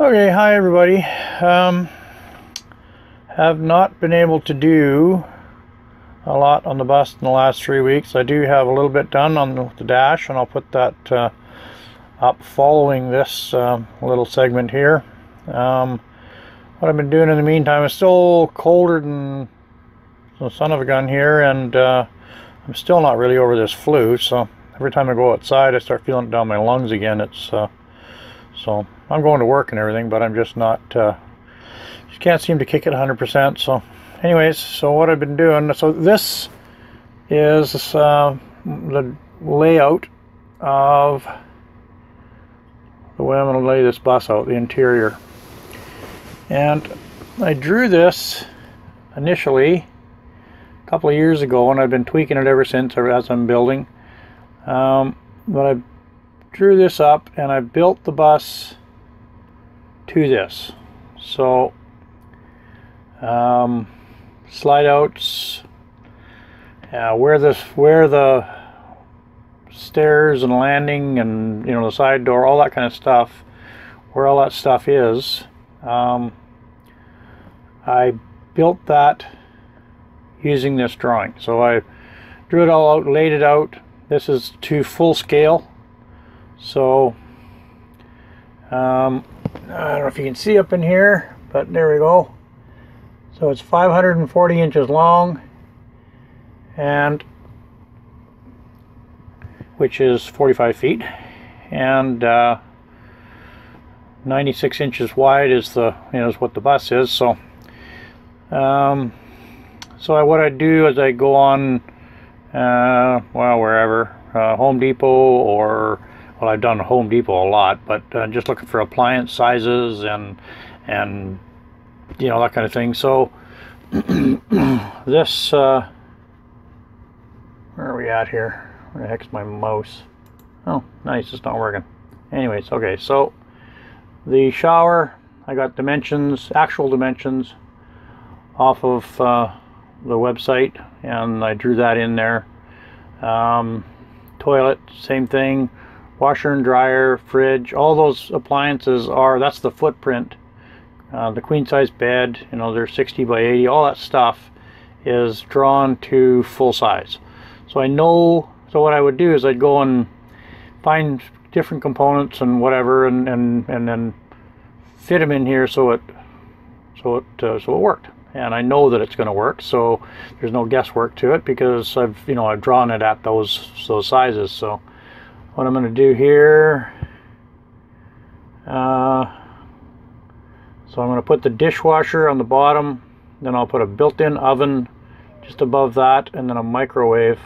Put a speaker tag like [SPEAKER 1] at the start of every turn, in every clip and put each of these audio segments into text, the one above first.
[SPEAKER 1] Okay, hi everybody. Have not been able to do a lot on the bus in the last 3 weeks. I do have a little bit done on the dash, and I'll put that up following this little segment here. What I've been doing in the meantime is still colder than the son of a gun here, and I'm still not really over this flu, so every time I go outside I start feeling it down my lungs again. So I'm going to work and everything, but I'm just not, just can't seem to kick it 100%. So anyways, so what I've been doing, so this is the layout of the way I'm going to lay this bus out, the interior. And I drew this initially a couple of years ago, and I've been tweaking it ever since as I'm building. But I drew this up and I built the bus to this. So slide outs, where the stairs and landing and the side door, all that kind of stuff, where all that stuff is, I built that using this drawing. So I drew it all out, laid it out. This is to full scale. So I don't know if you can see up in here, but there we go. So it's 540 inches long, and which is 45 feet, and 96 inches wide is is what the bus is. So what I do is I go on wherever, Home Depot, or well, I've done Home Depot a lot, but just looking for appliance sizes and that kind of thing. So this where are we at here? Where the heck's my mouse? Oh, nice, it's not working. Anyways, okay, so the shower, I got dimensions, actual dimensions off of the website, and I drew that in there. Toilet, same thing. Washer and dryer, fridge, all those appliances that's the footprint. The queen size bed, they're 60 by 80, all that stuff is drawn to full size. So I know, so what I would do is I'd go and find different components and whatever, and then fit them in here so it worked. And I know that it's going to work, so there's no guesswork to it, because I've drawn it at those sizes. So what I'm going to do here, so I'm going to put the dishwasher on the bottom, then I'll put a built-in oven just above that, and then a microwave.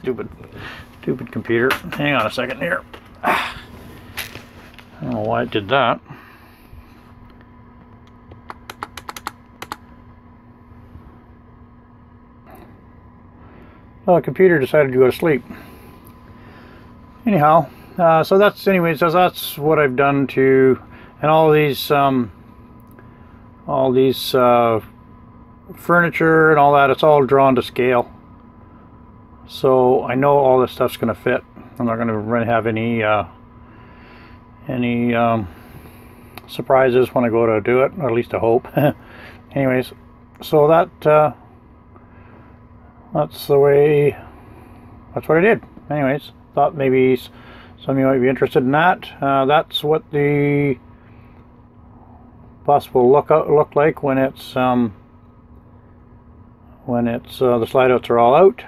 [SPEAKER 1] Stupid computer. Hang on a second here. I don't know why it did that. Well, the computer decided to go to sleep. Anyhow, so that's what I've done to, and all these furniture and all that, it's all drawn to scale. So I know all this stuff's going to fit. I'm not going to have any surprises when I go to do it, or at least I hope. Anyways, so that's what I did. Anyways, thought maybe some of you might be interested in that. That's what the bus will look like when it's the slide outs are all out.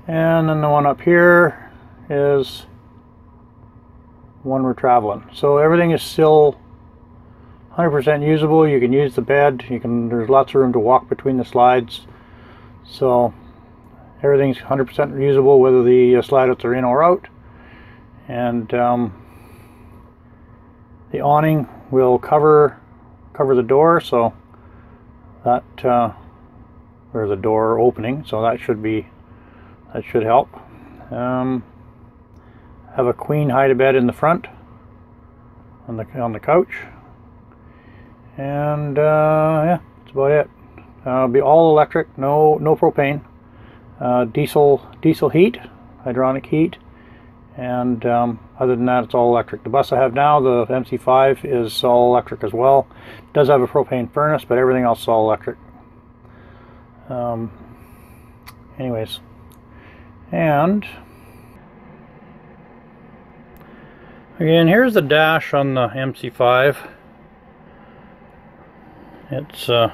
[SPEAKER 1] And then the one up here is one we're traveling. So everything is still 100% usable. You can use the bed. There's lots of room to walk between the slides. So everything's 100% usable, whether the slide outs are in or out. And the awning will cover the door, so that or the door opening, so that should help. Have a queen hide-a-bed in the front on the couch, and yeah, that's about it. Be all electric, no propane. Diesel heat, hydronic heat, and other than that, it's all electric. The bus I have now, the MC5, is all electric as well. It does have a propane furnace, but everything else is all electric. Anyways, and again, here's the dash on the MC5. It's a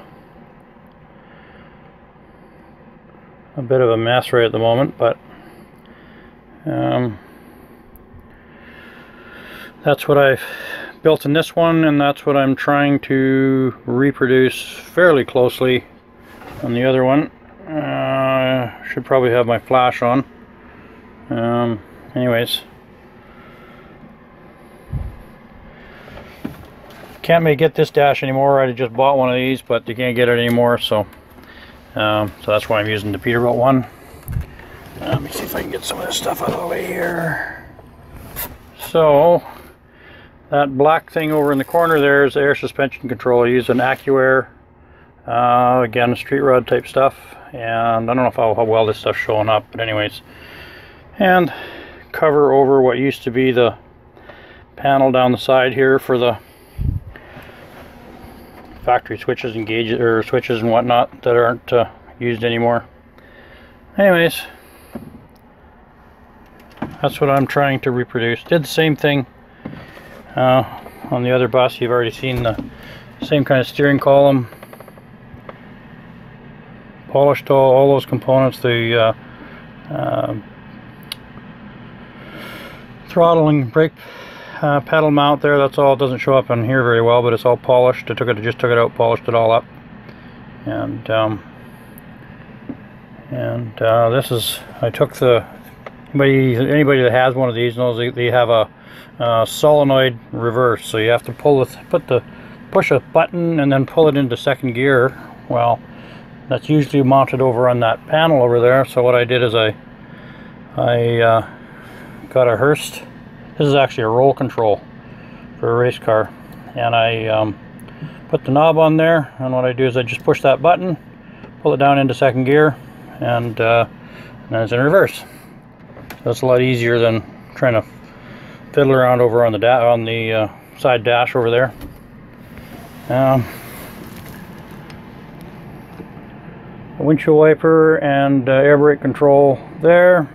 [SPEAKER 1] bit of a mess right at the moment, but that's what I've built in this one, and that's what I'm trying to reproduce fairly closely on the other one. Should probably have my flash on. Anyways, can't get this dash anymore. I just bought one of these, but you can't get it anymore, so that's why I'm using the Peterbilt one. Let me see if I can get some of this stuff out of the way here. So that black thing over in the corner there is the air suspension control. I use an AccuAir, again, street rod type stuff, and I don't know how well this stuff's showing up, but anyways, and cover over what used to be the panel down the side here for the factory switches and gauges, or switches and whatnot, that aren't used anymore. Anyways, that's what I'm trying to reproduce. Did the same thing on the other bus. You've already seen the same kind of steering column. Polished all those components. The throttle and brake pedal mount there, that's all. It doesn't show up on here very well, but it's all polished. I just took it out, polished it all up, and this is, I took the, anybody that has one of these knows they have a solenoid reverse, so you have to push a button and then pull it into second gear. Well, that's usually mounted over on that panel over there. So what I did is I got a Hurst. This is actually a roll control for a race car, and I put the knob on there, and what I do is I just push that button, pull it down into second gear, and then it's in reverse. So it's a lot easier than trying to fiddle around over on the side dash over there. Windshield wiper and air brake control there.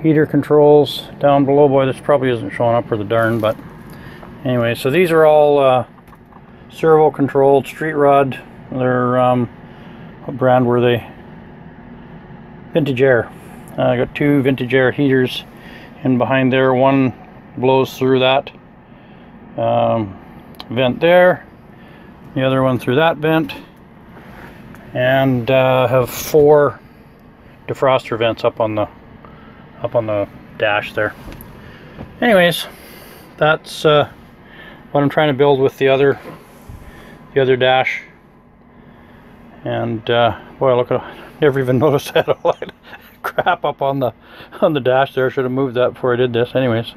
[SPEAKER 1] Heater controls down below. Boy, this probably isn't showing up for the darn, but anyway, so these are all servo controlled street rod. They're what brand were they? Vintage Air. I got two Vintage Air heaters in behind there. One blows through that vent there, the other one through that vent, and have 4 defroster vents up on the dash there. Anyways, that's what I'm trying to build with the other dash. And boy, look, I never even noticed I had all that crap up on the dash there. I should have moved that before I did this. Anyways,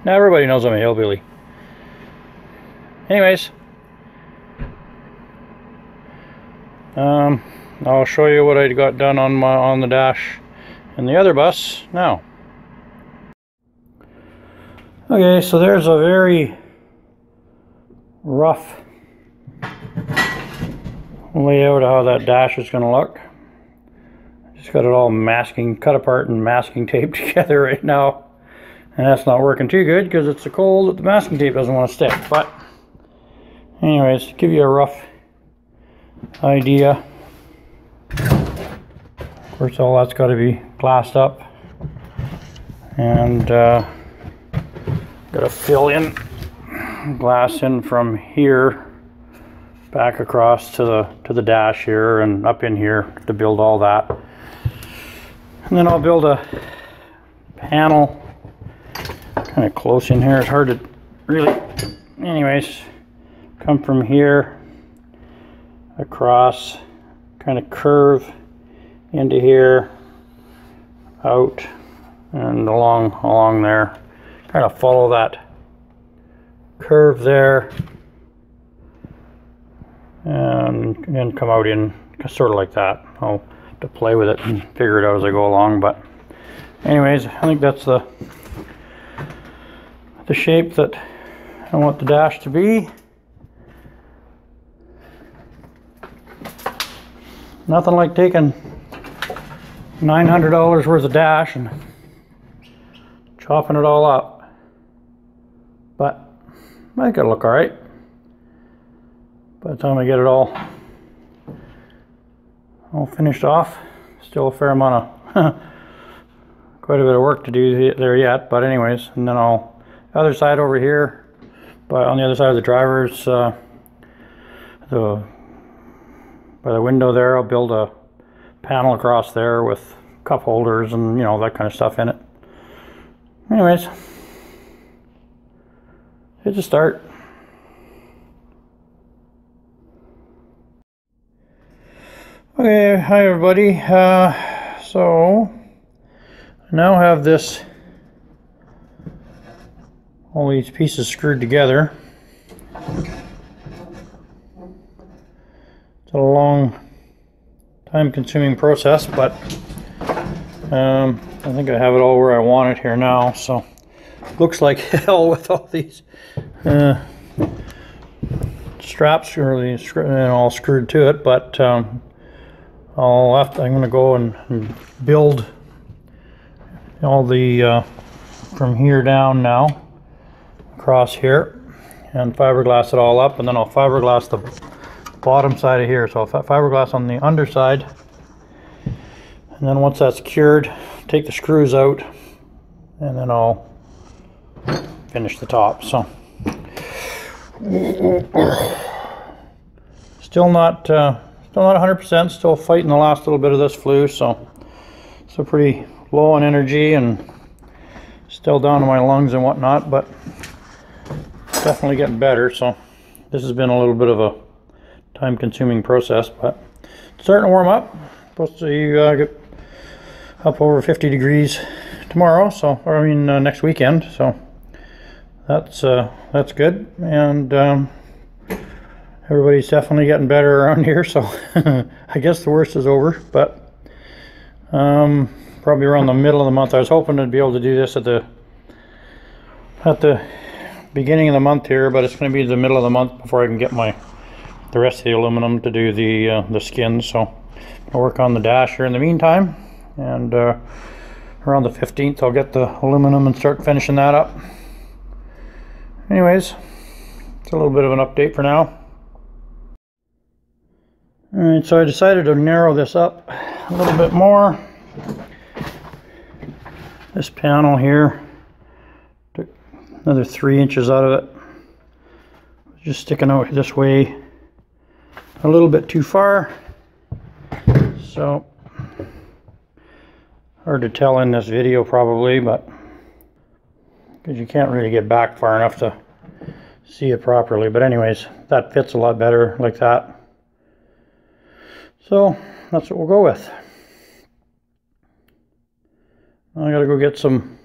[SPEAKER 1] now everybody knows I'm a hillbilly. Anyways, I'll show you what I got done on the dash in the other bus now. Okay, so there's a very rough layout of how that dash is going to look. Just got it all cut apart and masking tape together right now, and that's not working too good because it's so cold that the masking tape doesn't want to stick. But anyways, to give you a rough idea, of course all that's got to be glassed up, and got to fill in glass in from here back across to the dash here and up in here to build all that. And then I'll build a panel kind of close in here. It's hard to really, anyways, come from here across, kind of curve into here, out and along there, kind of follow that curve there, and come out in sort of like that. I'll to play with it and figure it out as I go along. But anyways, I think that's the shape that I want the dash to be. Nothing like taking $900 worth of dash and chopping it all up. But I think it'll look alright by the time I get it all finished off. Still a fair amount of quite a bit of work to do there yet, but anyways. And then other side over here, but on the other side of the driver's by the window there, I'll build a panel across there with cup holders and, you know, that kind of stuff in it. Anyways, it's a start. Okay, hi everybody. So I now have all these pieces screwed together. It's a long, time-consuming process, but I think I have it all where I want it here now. So looks like hell with all these straps really all screwed to it, but I'm going to go and build all the from here down now across here and fiberglass it all up, and then I'll fiberglass the bottom side of here. So I'll fiberglass on the underside, and then once that's cured, take the screws out, and then I'll finish the top. So still not 100%, still fighting the last little bit of this flue, so pretty low on energy and still down to my lungs and whatnot, but definitely getting better. So this has been a little bit of a time-consuming process, but it's starting to warm up. Supposed to get up over 50 degrees tomorrow, so, or I mean next weekend, so that's good. And everybody's definitely getting better around here, so I guess the worst is over. But probably around the middle of the month. I was hoping to be able to do this at the beginning of the month here, but it's going to be the middle of the month before I can get the rest of the aluminum to do the skins. So I'll work on the dash here in the meantime, and around the 15th I'll get the aluminum and start finishing that up. Anyways, it's a little bit of an update for now. Alright, so I decided to narrow this up a little bit more. This panel here, took another 3 inches out of it. Just sticking out this way a little bit too far, so hard to tell in this video probably, but because you can't really get back far enough to see it properly. But anyways, that fits a lot better like that, so that's what we'll go with. I gotta go get some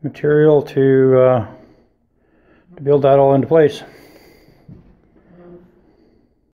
[SPEAKER 1] material to build that all into place.